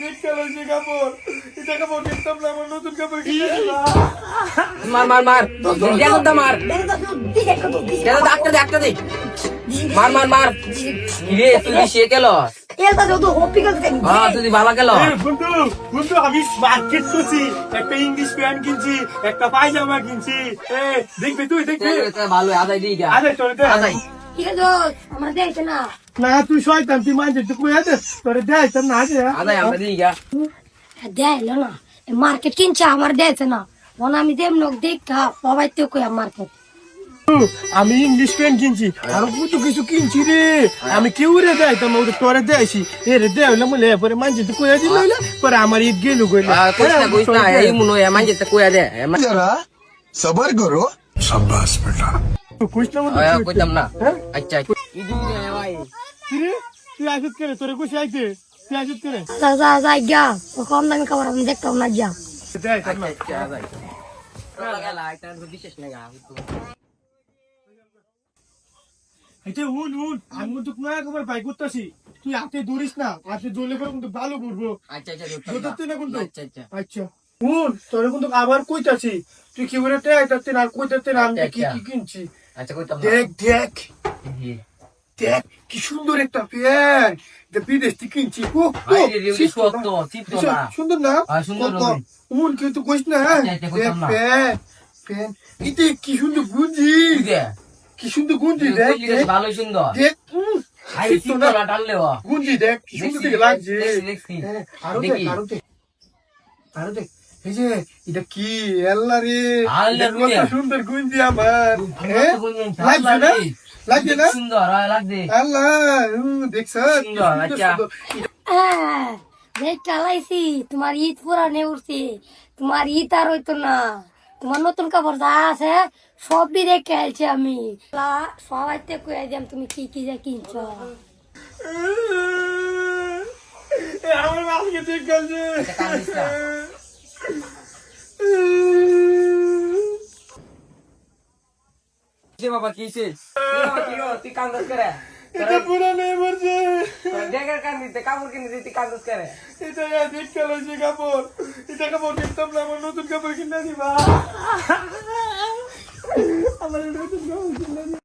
দেখতে লইছি কাপড় এটা কাপড় কিনতাম না আমার নতুন কাপড় কিনে দিবা মার মার মার দেখো তো মার দেখো ডাক্তার ডাক্তার দে মার মার মার রে তুই সে গেল তুই ভালো গেল বন্ধু বন্ধু আমি মার্কেট করছি একটা ইংলিশ প্যান্ট কিনছি একটা পায়জামা কিনছি দেখবি তুই দেখবি ভালো আদায় দিই গা আরে তোর আদায় না তুই শয়তান তুই মানছিস তুই কই আছে তোরে দেখাইতাম না আগে আদায় আমরা দিই গা দেয়লো না মার্কেট কিনছে আমার দিয়েছে না মনে আমি যেমন দেখা সবাই তো কই মার্কেট আমি ইংলিশ প্যান্ট কিনছি আর কত কিছু কিনছি রে আমি কেউ রে দেখাইতাম না ওদের তোরে দেখাইছি এ রে দেখাইলাম বলে পরে মানছিস তুই কই দিল পরে আমার ঈদ গেল কইলে কইস না এই মনে হয় মান যেতে কইয়া দে जरा सबर करो शाबाश बेटा কইস না কইতাম না হ্যাঁ আচ্ছা কি রে তুই আসিস করে তোরে কইছি আইতে তুই আসিস করে যা গা কম দামি খাবার আমি দেখতাম না যা দেখাইতাম না এটা হুন হুন আমি কিন্তু নয়া খবর পাই করতেছি তুই হাতে ধরিস না হাতে ধরলে পরে কিন্তু ভালো করবো ধরতে না কিন্তু আচ্ছা হুন তোরে কিন্তু আবার কইতাছি তুই কি বলে টাইতাতে না কইতাতে না আমি কি কি কিনছি দেখ দেখ দেখ কি সুন্দর একটা প্যান্ট বিদেশ থেকে কিনছি সুন্দর না হুন কিন্তু কইস না দেখ প্যান্ট প্যান্ট এটা কি সুন্দর গুঞ্জি কি সুন্দর গুঞ্জি দেখ ভালো সুন্দর দেখ টানলেও গুঞ্জি দেখ কি সুন্দর দেখে লাগছে আরো দেখ আরো দেখ এই যে এটা কি আল্লাহ রে কত সুন্দর গুঞ্জি আমার লাগছে না লাগছে না সুন্দর লাগছে আল্লাহ দেখছ দেখ চালাইছি তোমার ঈদ পুরা নে উঠছি তোমার ঈদ আর হইতো না তোমার নতুন কাপড় যা আছে সবই দেখে আইছি আমি সবাই তো কয়ে দিলাম তুমি কি কি যা কিনছো আমার বাপকে ঠিক করছে বাবা কিসে তুই কান্দস করে এটা পুরো নেই বলছে দেখে কান্দিতে কাপড় কিনে দিতে কান্দস করে এটা দেখতে লইছি কাপড় এটা কাপড় কিনতাম না আমার নতুন কাপড় কিনে দিবা আমার নতুন কাপড় কিনে দিবা